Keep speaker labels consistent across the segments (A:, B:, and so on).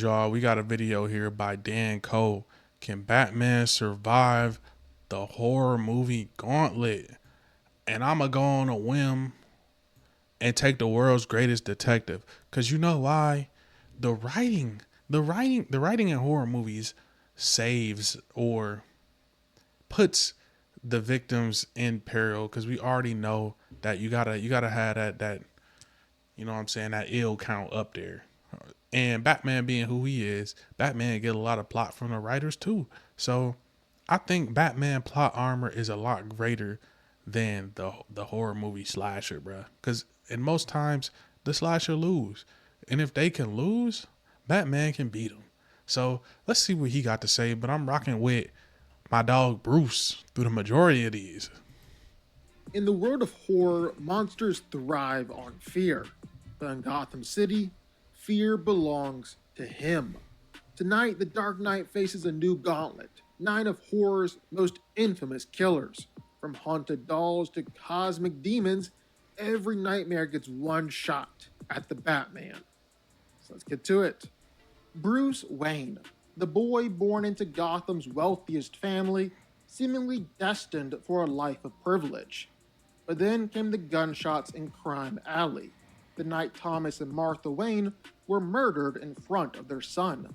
A: Y'all, we got a video here by Dan Cole. Can Batman survive the horror movie Gauntlet? And I'ma go on a whim and take the world's greatest detective. Cause you know why? The writing in horror movies saves or puts the victims in peril. Cause we already know that you gotta have that you know what I'm saying, that ill count up there. And Batman being who he is, Batman get a lot of plot from the writers too. So I think Batman plot armor is a lot greater than the horror movie slasher, bruh. Because in most times the slasher lose, and if they can lose, Batman can beat them. So let's see what he got to say. But I'm rocking with my dog Bruce through the majority of these.
B: In the world of horror, monsters thrive on fear. But in Gotham City, fear belongs to him. Tonight, the Dark Knight faces a new gauntlet, nine of horror's most infamous killers. From haunted dolls to cosmic demons, every nightmare gets one shot at the Batman. So let's get to it. Bruce Wayne, the boy born into Gotham's wealthiest family, seemingly destined for a life of privilege. But then came the gunshots in Crime Alley, the night Thomas and Martha Wayne were murdered in front of their son.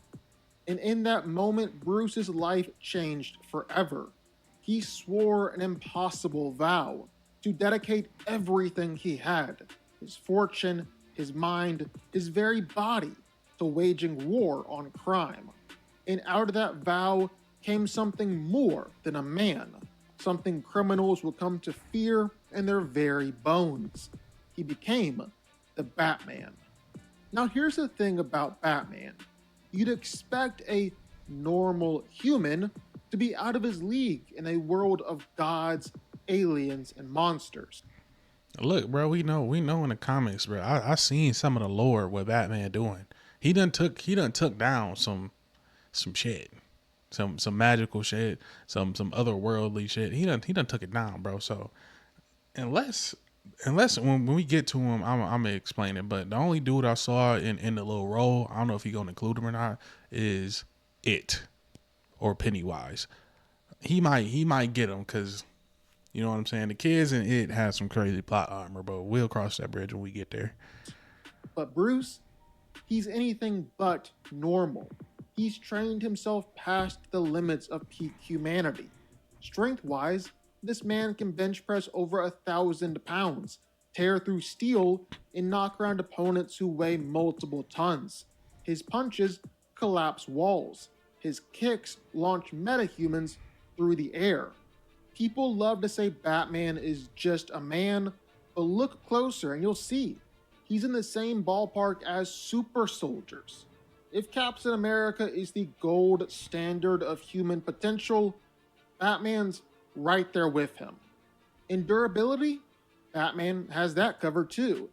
B: And in that moment, Bruce's life changed forever. He swore an impossible vow to dedicate everything he had, his fortune, his mind, his very body, to waging war on crime. And out of that vow came something more than a man, something criminals would come to fear in their very bones. He became the Batman. Now, here's the thing about Batman. You'd expect a normal human to be out of his league in a world of gods, aliens, and monsters.
A: Look, bro, we know in the comics, bro. I seen some of the lore what Batman doing. He done took down some shit, some magical shit, some otherworldly shit. He done took it down, bro. So unless unless when we get to him, I'm gonna explain it. But the only dude I saw in the little role, I don't know if he gonna include him or not, is it or Pennywise. He might get him because you know what I'm saying. The kids and it has some crazy plot armor, but we'll cross that bridge when we get there.
B: But Bruce, he's anything but normal. He's trained himself past the limits of peak humanity. Strength wise, this man can bench press over 1,000 pounds, tear through steel, and knock around opponents who weigh multiple tons. His punches collapse walls. His kicks launch metahumans through the air. People love to say Batman is just a man, but look closer and you'll see. He's in the same ballpark as super soldiers. If Captain America is the gold standard of human potential, Batman's right there with him. In durability, Batman has that covered too.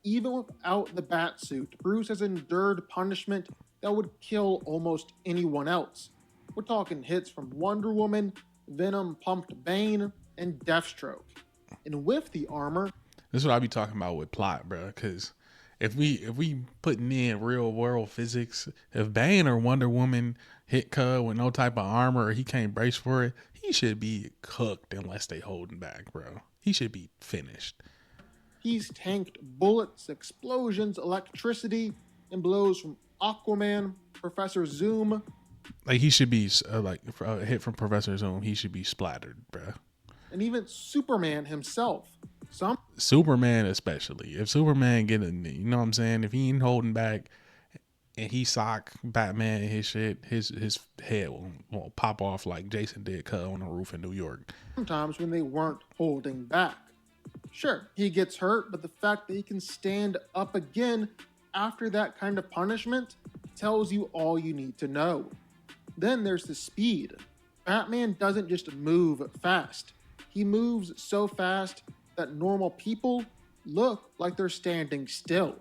B: Even without the Batsuit, Bruce has endured punishment that would kill almost anyone else. We're talking hits from Wonder Woman, Venom pumped Bane, and Deathstroke. And with the armor,
A: This is what I be talking about with plot, bro. Because if we putting in real world physics, if Bane or Wonder Woman hit Cub with no type of armor or he can't brace for it, he should be cooked unless they holding back, bro. He should be finished.
B: he's tanked bullets, explosions, electricity, and blows from Aquaman, Professor Zoom,
A: Like he should be like a hit from Professor Zoom. He should be splattered, bro.
B: and even Superman himself. Some
A: Superman especially. If Superman getting, you know what I'm saying? If he ain't holding back and he sock Batman and his shit, his head will pop off like Jason did cut on the roof in New York.
B: Sometimes when they weren't holding back. Sure, he gets hurt, but the fact that he can stand up again after that kind of punishment tells you all you need to know. Then there's the speed. Batman doesn't just move fast, he moves so fast that normal people look like they're standing still.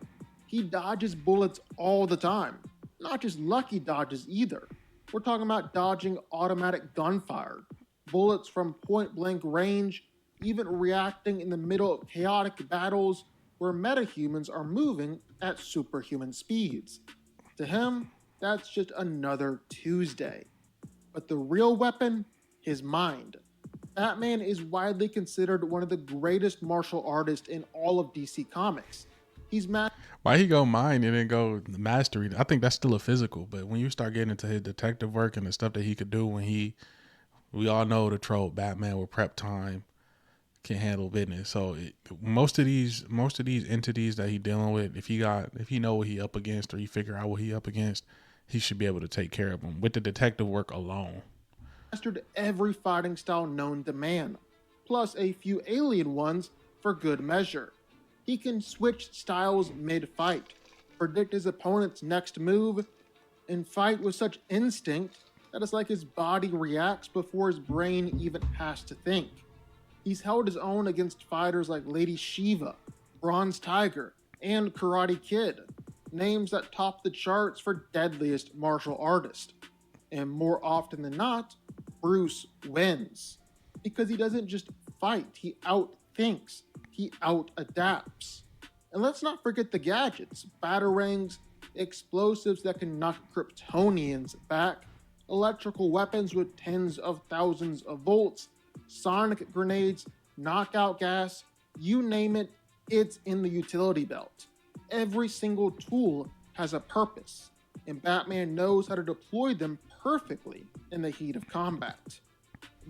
B: He dodges bullets all the time, not just lucky dodges either. We're talking about dodging automatic gunfire, bullets from point blank range, even reacting in the middle of chaotic battles where metahumans are moving at superhuman speeds. To him, that's just another Tuesday. But the real weapon, his mind. Batman is widely considered one of the greatest martial artists in all of DC Comics. He's
A: Why he go mind and then go mastery? I think that's still a physical, but when you start getting into his detective work and the stuff that he could do we all know the trope, Batman with prep time can handle business. So most of these entities that he dealing with, if he know what he up against or he figure out what he up against, he should be able to take care of them with the detective work alone.
B: mastered every fighting style known to man, plus a few alien ones for good measure. He can switch styles mid fight, predict his opponent's next move, and fight with such instinct that it's like his body reacts before his brain even has to think. He's held his own against fighters like Lady Shiva, Bronze Tiger, and Karate Kid, names that top the charts for deadliest martial artist. And more often than not, Bruce wins. Because he doesn't just fight, he outthinks, he outadapts. And let's not forget the gadgets, batarangs, explosives that can knock Kryptonians back, electrical weapons with tens of thousands of volts, sonic grenades, knockout gas, you name it, it's in the utility belt. Every single tool has a purpose, and Batman knows how to deploy them perfectly in the heat of combat.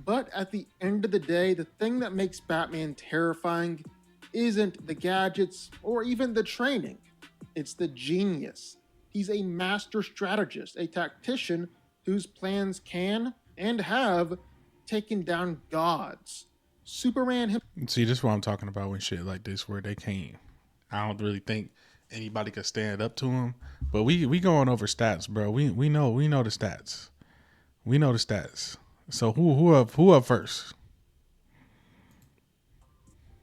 B: But at the end of the day, the thing that makes Batman terrifying isn't the gadgets or even the training, it's the genius. He's a master strategist, a tactician whose plans can and have taken down gods. Superman himself.
A: See, this is what I'm talking about when shit like this, where they can't. I don't really think anybody could stand up to him. But we going over stats, bro. We know the stats. We know the stats. So who up first?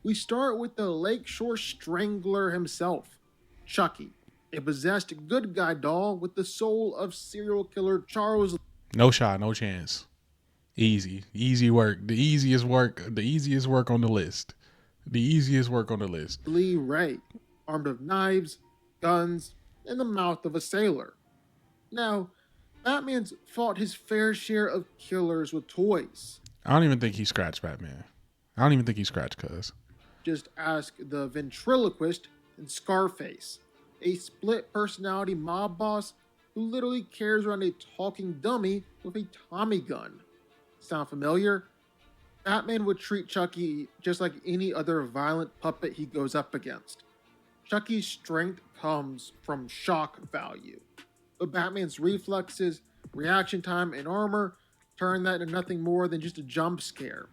B: We start with the Lakeshore Strangler himself, Chucky, a possessed good guy doll with the soul of serial killer Charles.
A: No shot, no chance. Easy work. The easiest work on the list. The easiest work on the list.
B: Lee Ray, armed with knives, guns, and the mouth of a sailor. Now, Batman's fought his fair share of killers with toys.
A: I don't even think he scratched Batman. I don't even think he scratched cuz.
B: Just ask the ventriloquist in Scarface, a split personality mob boss who literally carries around a talking dummy with a Tommy gun. Sound familiar? Batman would treat Chucky just like any other violent puppet he goes up against. Chucky's strength comes from shock value, but Batman's reflexes, reaction time, and armor turn that into nothing more than just a jump scare.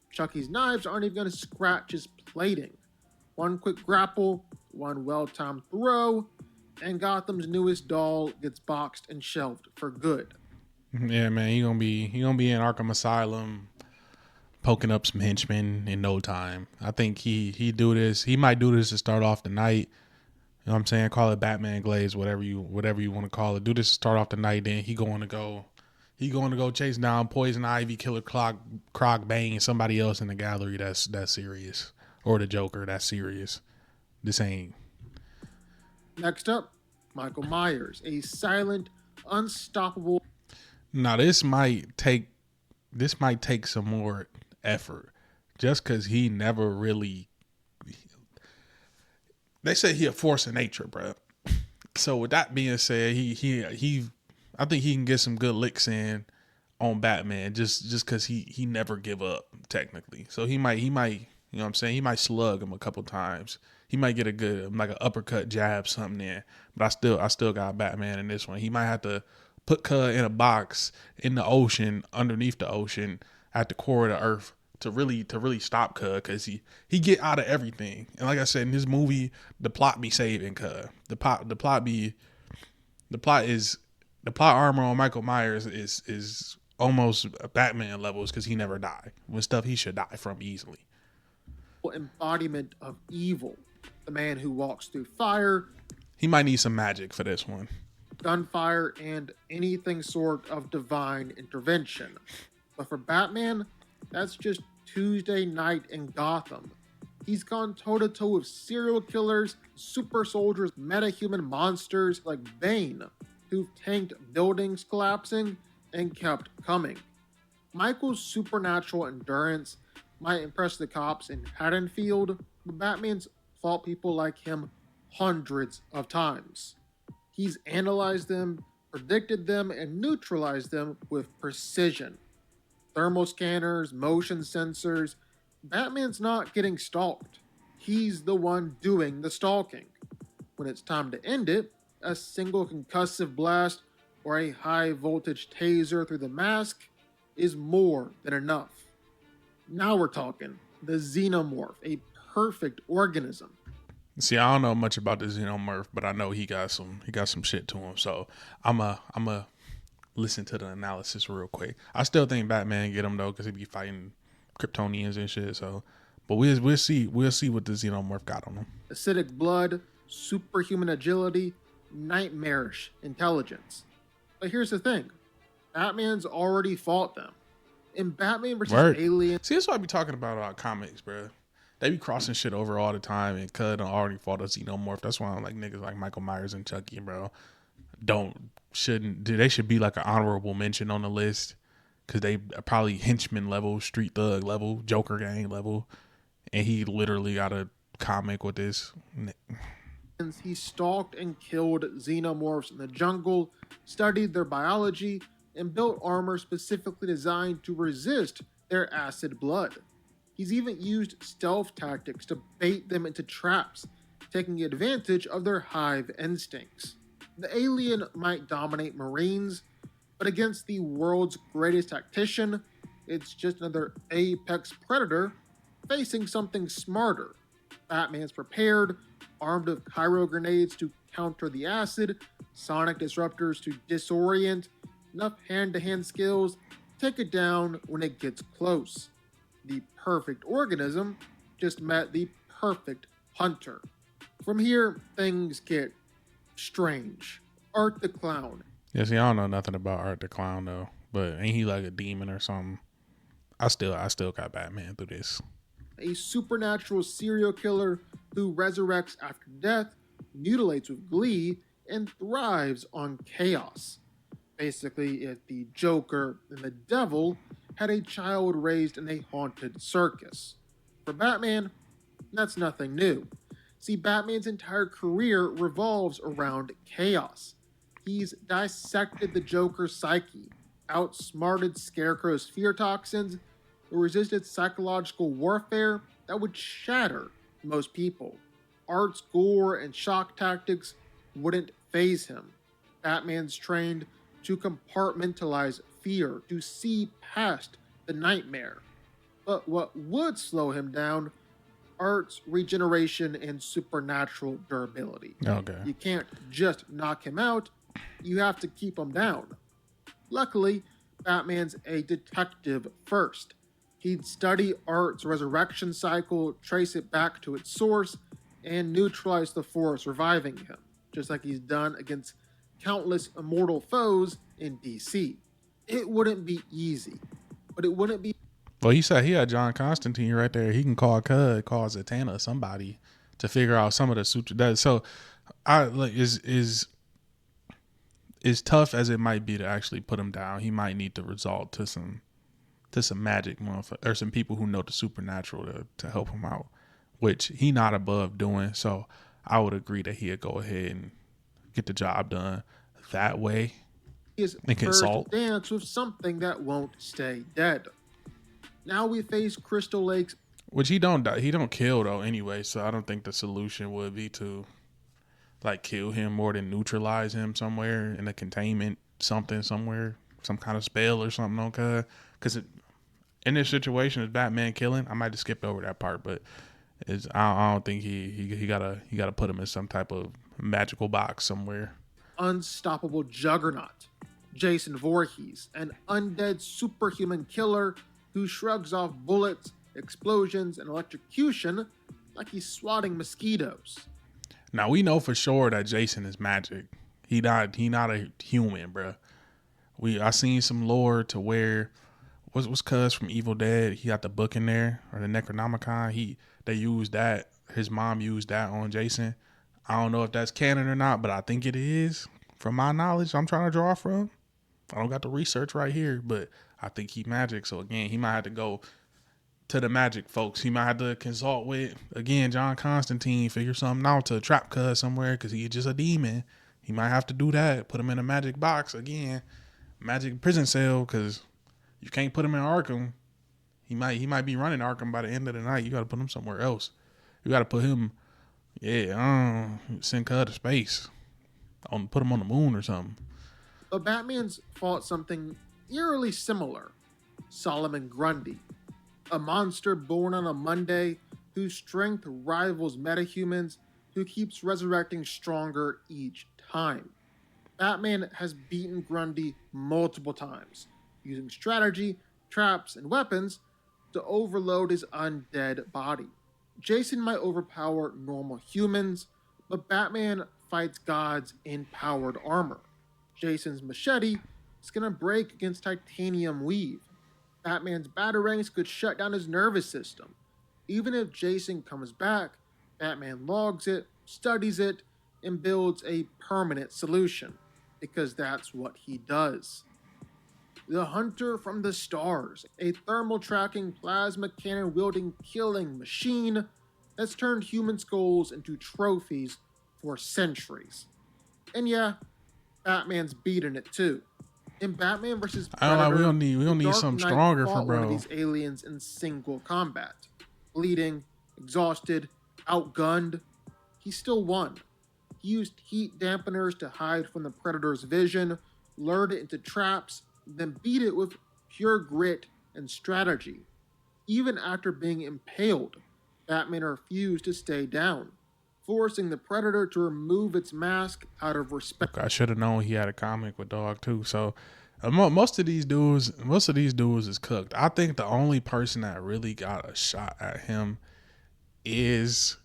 B: Chucky's knives aren't even going to scratch his plating. One quick grapple, one well-timed throw, and Gotham's newest doll gets boxed and shelved for good.
A: Yeah, man, he gonna be in Arkham Asylum, poking up some henchmen in no time. I think he do this. He might do this to start off the night. You know what I'm saying? Call it Batman Glaze, whatever you want to call it. Do this to start off the night. Then he going to go chase down Poison Ivy, Killer Croc, Bane, somebody else in the gallery that's serious, or the Joker that's serious. This ain't.
B: Next up, Michael Myers, a silent, unstoppable.
A: Now this might take some more effort, just because he never really. They say he a force of nature, bro. So with that being said, he I think he can get some good licks in on Batman just because he never give up technically. So he might, you know what I'm saying? He might slug him a couple times. He might get a good, like an uppercut jab, something there. But I still got Batman in this one. He might have to put Cud in a box in the ocean, underneath the ocean, at the core of the earth to really stop Cud, because he get out of everything. And like I said, in this movie, the plot be saving Cud. The plot armor on Michael Myers is almost Batman levels, because he never die with stuff he should die from easily.
B: Embodiment of evil, the man who walks through fire.
A: He might need some magic for this one.
B: Gunfire and anything sort of divine intervention. But for Batman, that's just Tuesday night in Gotham. He's gone toe-to-toe with serial killers, super soldiers, metahuman monsters like Bane, who've tanked buildings collapsing and kept coming. Michael's supernatural endurance might impress the cops in Haddonfield, but Batman's fought people like him hundreds of times. He's analyzed them, predicted them, and neutralized them with precision. Thermal scanners, motion sensors. Batman's not getting stalked. He's the one doing the stalking. When it's time to end it, a single concussive blast or a high voltage taser through the mask is more than enough. Now we're talking the Xenomorph, a perfect organism.
A: See, I don't know much about the Xenomorph, but I know he got some shit to him. So I'm a listen to the analysis real quick. I still think Batman get him though, because he be fighting Kryptonians and shit. So, but we'll see what the Xenomorph got on him.
B: Acidic blood, superhuman agility, nightmarish intelligence. But here's the thing. Batman's already fought them. In Batman vs. Alien...
A: See, that's what I be talking about comics, bro. They be crossing shit over all the time, and Cud already fought a Xenomorph. That's why I'm like, niggas like Michael Myers and Chucky, bro, they should be like an honorable mention on the list, because they are probably henchman level, street thug level, Joker gang level, and he literally got a comic with this.
B: He stalked and killed xenomorphs in the jungle, studied their biology, and built armor specifically designed to resist their acid blood. He's even used stealth tactics to bait them into traps, taking advantage of their hive instincts. The alien might dominate Marines, but against the world's greatest tactician, it's just another apex predator facing something smarter. Batman's prepared, armed with Cairo grenades to counter the acid, sonic disruptors to disorient, enough hand-to-hand skills to take it down when it gets close. The perfect organism just met the perfect hunter. From here, things get strange. Art the Clown.
A: Yeah, see, I don't know nothing about Art the Clown though, but ain't he like a demon or something? I still got Batman through this.
B: A supernatural serial killer who resurrects after death, mutilates with glee, and thrives on chaos. Basically, if the Joker and the Devil had a child raised in a haunted circus. For Batman, that's nothing new. See, Batman's entire career revolves around chaos. He's dissected the Joker's psyche, outsmarted Scarecrow's fear toxins, resisted psychological warfare that would shatter most people. Art's gore and shock tactics wouldn't faze him. Batman's trained to compartmentalize fear, to see past the nightmare. But what would slow him down? Art's regeneration and supernatural durability.
A: Okay.
B: You can't just knock him out, you have to keep him down. Luckily, Batman's a detective first. He'd study Art's resurrection cycle, trace it back to its source, and neutralize the force reviving him, just like he's done against countless immortal foes in DC. It wouldn't be easy, but it wouldn't be...
A: Well, he said he had John Constantine right there. He can call Zatanna, somebody, to figure out some of the suture. So, I like is tough as it might be to actually put him down. He might need to resort to some magic, or some people who know the supernatural to help him out, which he not above doing. So, I would agree that he'd go ahead and get the job done that way.
B: His first dance with something that won't stay dead. Now we face Crystal Lake's...
A: Which he don't kill though anyway, so I don't think the solution would be to like kill him more than neutralize him somewhere in a containment somewhere, some kind of spell or something, okay? Because in this situation, is Batman killing? I might have skipped over that part, but I don't think he gotta put him in some type of magical box somewhere.
B: Unstoppable juggernaut, Jason Voorhees, an undead superhuman killer who shrugs off bullets, explosions, and electrocution like he's swatting mosquitoes.
A: Now we know for sure that Jason is magic. He not a human, bro. I seen some lore to where what's Cuz from Evil Dead? He got the book in there, or the Necronomicon. They used that. His mom used that on Jason. I don't know if that's canon or not, but I think it is. from my knowledge, I'm trying to draw from. I don't got the research right here, but I think he magic. So again, he might have to go to the magic folks. He might have to consult with, again, John Constantine, figure something out to trap Cuz somewhere because he's just a demon. He might have to do that. Put him in a magic box again, magic prison cell, because you can't put him in Arkham. He might be running Arkham by the end of the night. You got to put him somewhere else. You got to put him, send Cuz to space. Put him on the moon or something.
B: But Batman's fought something eerily similar. Solomon Grundy, a monster born on a Monday whose strength rivals metahumans, who keeps resurrecting stronger each time. Batman has beaten Grundy multiple times, using strategy, traps, and weapons to overload his undead body. Jason might overpower normal humans, but Batman fights gods in powered armor. Jason's machete is going to break against titanium weave. Batman's batarangs could shut down his nervous system. Even if Jason comes back, Batman logs it, studies it, and builds a permanent solution, because that's what he does. The Hunter from the Stars, a thermal tracking, plasma cannon wielding killing machine that's turned human skulls into trophies for centuries. And yeah, Batman's beating it too. In Batman vs. Predator,
A: we don't need something stronger for bro.
B: One of these aliens in single combat, bleeding, exhausted, outgunned. He still won. He used heat dampeners to hide from the Predator's vision, lured it into traps, then beat it with pure grit and strategy. Even after being impaled, Batman refused to stay down, forcing the Predator to remove its mask out of respect.
A: I should have known he had a comic with Dog too. So most of these dudes is cooked. I think the only person that really got a shot at him is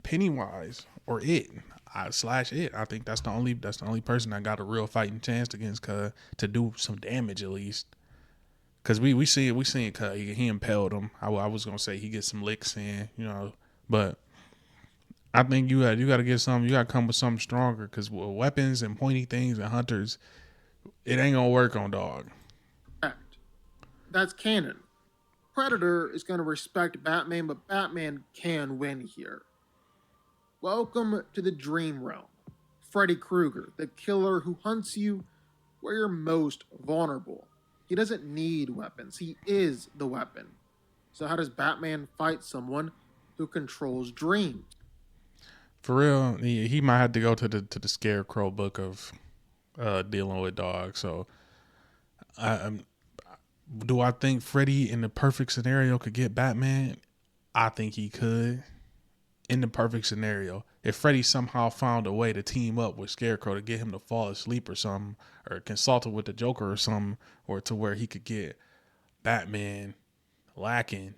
A: Pennywise or it. It. I think that's the only person that got a real fighting chance against Cuz to do some damage at least. Cause we seen Cuz he impaled him. I was gonna say he gets some licks in, but I think you got to get something. You got to come with something stronger. Cause with weapons and pointy things and hunters, it ain't gonna work on Dog.
B: That's canon. Predator is gonna respect Batman, but Batman can win here. Welcome to the dream realm. Freddy Krueger, the killer who hunts you where you're most vulnerable. He doesn't need weapons. He is the weapon. So how does Batman fight someone who controls dreams?
A: For real, he might have to go to the Scarecrow book of dealing with Dog. So, do I think Freddy in the perfect scenario could get Batman? I think he could. In the perfect scenario, if Freddy somehow found a way to team up with Scarecrow to get him to fall asleep or something, or consulted with the Joker or something, or to where he could get Batman lacking,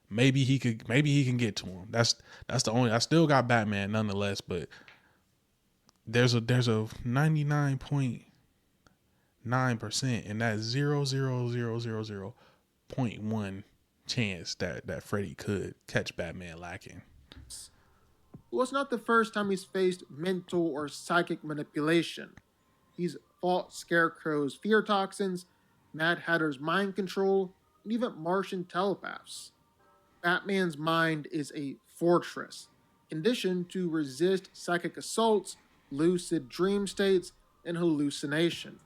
A: maybe he can get to him. That's the only. I still got Batman nonetheless, but there's a 99.9% and that 0.1 chance that Freddy could catch Batman lacking.
B: Well, it's not the first time he's faced mental or psychic manipulation. He's fought Scarecrow's fear toxins, Mad Hatter's mind control, and even Martian telepaths. Batman's mind is a fortress, conditioned to resist psychic assaults, lucid dream states, and hallucination.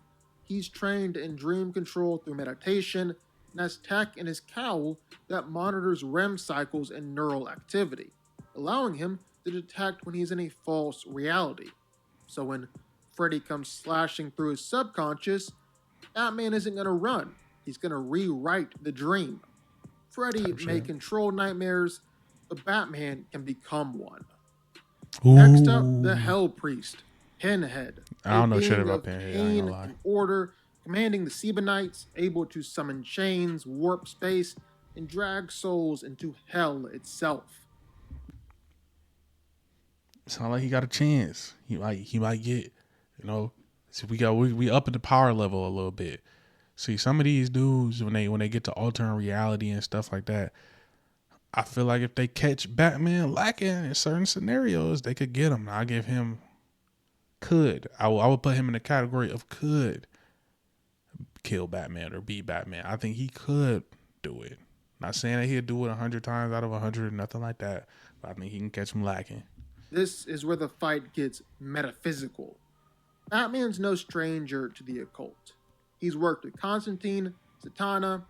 B: He's trained in dream control through meditation and has tech in his cowl that monitors REM cycles and neural activity, allowing him to detect when he's in a false reality. So when Freddy comes slashing through his subconscious, Batman isn't going to run. He's going to rewrite the dream. Freddy may control nightmares, but Batman can become one.
A: Ooh.
B: Next up, the Hell Priest, Pinhead.
A: I don't know shit about Pinhead. I ain't gonna lie.
B: Order, commanding the Sebanites, able to summon chains, warp space, and drag souls into hell itself.
A: Sound like he got a chance. He might get, so we up in the power level a little bit. See, some of these dudes when they get to altering reality and stuff like that, I feel like if they catch Batman lacking in certain scenarios, they could get him. I give him I would put him in the category of could kill Batman or be Batman. I think he could do it. Not saying that he'd do it 100 times out of 100, nothing like that. But I think he can catch him lacking.
B: This is where the fight gets metaphysical. Batman's no stranger to the occult. He's worked with Constantine, Satana,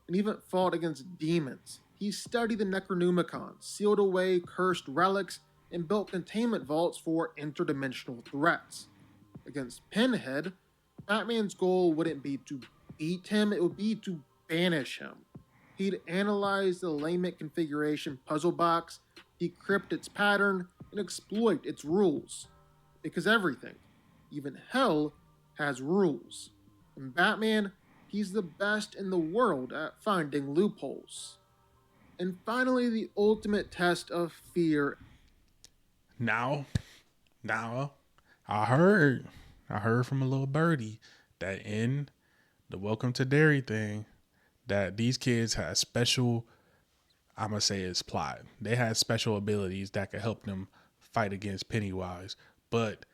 B: and even fought against demons. He studied the Necronomicon, sealed away cursed relics, and built containment vaults for interdimensional threats. Against Pinhead, Batman's goal wouldn't be to beat him, it would be to banish him. He'd analyze the Lamech configuration puzzle box, decrypt its pattern, and exploit its rules. Because everything, even hell, has rules. And Batman, he's the best in the world at finding loopholes. And finally, the ultimate test of fear.
A: Now, I heard from a little birdie that in the Welcome to Derry thing, that these kids had special, I'm going to say it's plot. They had special abilities that could help them fight against Pennywise. But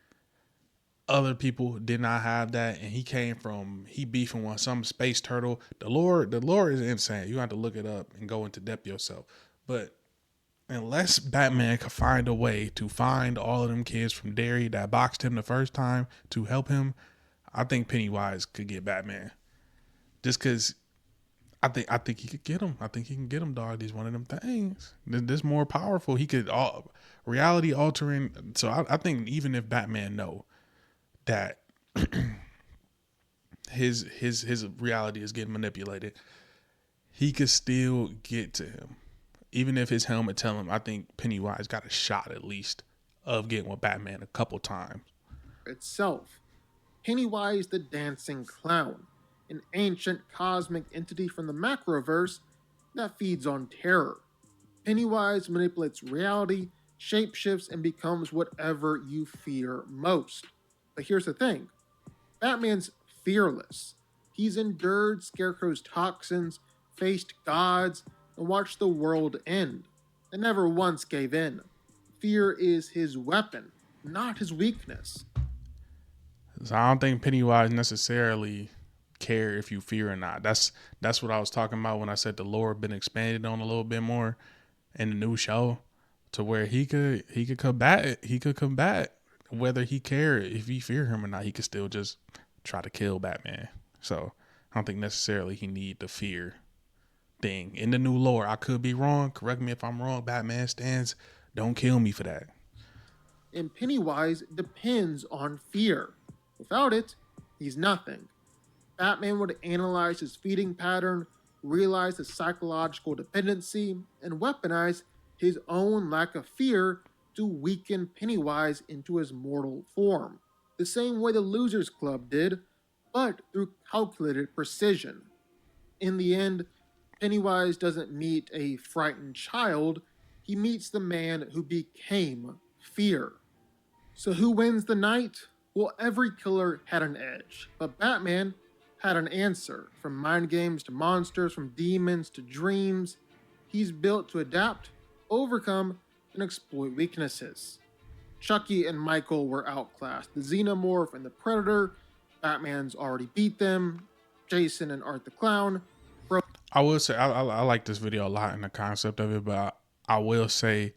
A: other people did not have that, and he beefing with some space turtle. The lore is insane. You have to look it up and go into depth yourself. But unless Batman could find a way to find all of them kids from Derry that boxed him the first time to help him, I think Pennywise could get Batman. Just because I think he could get him. I think he can get him, dog. He's one of them things. This more powerful. He could reality altering. So I think even if Batman know that his reality is getting manipulated, he could still get to him. Even if his helmet tell him, I think Pennywise got a shot at least of getting with Batman a couple times.
B: Itself. Pennywise the Dancing Clown, an ancient cosmic entity from the Macroverse that feeds on terror. Pennywise manipulates reality, shapeshifts, and becomes whatever you fear most. But here's the thing. Batman's fearless. He's endured Scarecrow's toxins, faced gods, and watched the world end, and never once gave in. Fear is his weapon, not his weakness.
A: So I don't think Pennywise necessarily care if you fear or not. That's what I was talking about when I said the lore been expanded on a little bit more in the new show, to where he could combat whether he cared if you fear him or not. He could still just try to kill Batman. So I don't think necessarily he need the fear thing in the new lore. I could be wrong. Correct me if I'm wrong. Batman stands. Don't kill me for that.
B: And Pennywise depends on fear. Without it, he's nothing. Batman would analyze his feeding pattern, realize his psychological dependency, and weaponize his own lack of fear to weaken Pennywise into his mortal form. The same way the Losers Club did, but through calculated precision. In the end, Pennywise doesn't meet a frightened child, he meets the man who became fear. So who wins the night? Well, every killer had an edge, but Batman had an answer. From mind games to monsters, from demons to dreams, he's built to adapt, overcome, and exploit weaknesses. Chucky and Michael were outclassed. The Xenomorph and the Predator, Batman's already beat them. Jason and Art the Clown.
A: I will say I like this video a lot in the concept of it, but I will say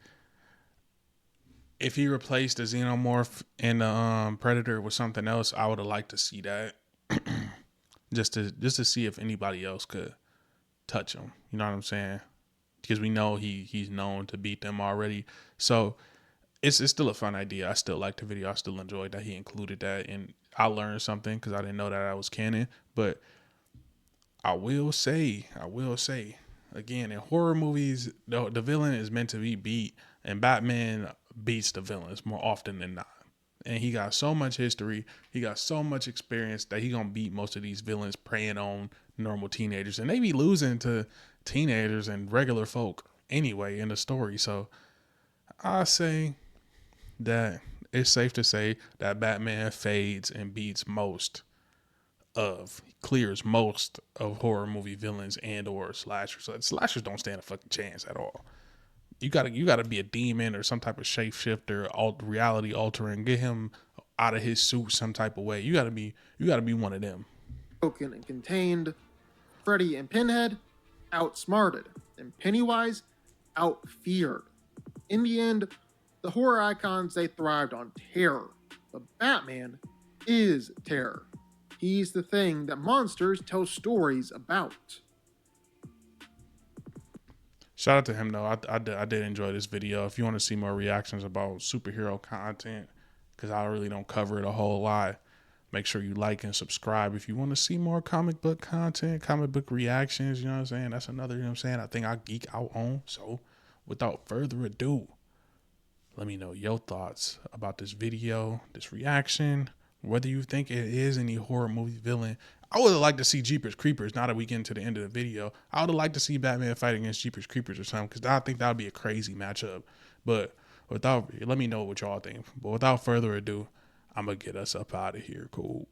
A: if he replaced the Xenomorph and the Predator with something else, I would have liked to see that. just to see if anybody else could touch him. You know what I'm saying? Because we know he's known to beat them already. So it's still a fun idea. I still like the video. I still enjoyed that he included that, and I learned something because I didn't know that was canon. But I will say, again, in horror movies, the villain is meant to be beat, and Batman beats the villains more often than not. And he got so much history, he got so much experience that he gonna beat most of these villains preying on normal teenagers, and they be losing to teenagers and regular folk anyway in the story. So I say that it's safe to say that Batman fades and clears most of horror movie villains and or slashers. So slashers don't stand a fucking chance at all. You gotta be a demon or some type of shapeshifter, reality altering. Get him out of his suit some type of way. You gotta be one of them.
B: Broken and contained, Freddy and Pinhead outsmarted, and Pennywise outfeared. In the end, the horror icons, they thrived on terror, but Batman is terror. He's the thing that monsters tell stories about.
A: Shout out to him though. I did enjoy this video. If you want to see more reactions about superhero content, because I really don't cover it a whole lot, make sure you like and subscribe. If you want to see more comic book content, comic book reactions, you know what I'm saying? That's another, you know what I'm saying, I think I geek out on. So without further ado, let me know your thoughts about this video, this reaction, whether you think it is any horror movie villain. I would have liked to see Jeepers Creepers. Now that we get into the end of the video, I would have liked to see Batman fight against Jeepers Creepers or something, because I think that would be a crazy matchup. But let me know what y'all think. But without further ado, I'm going to get us up out of here. Cool.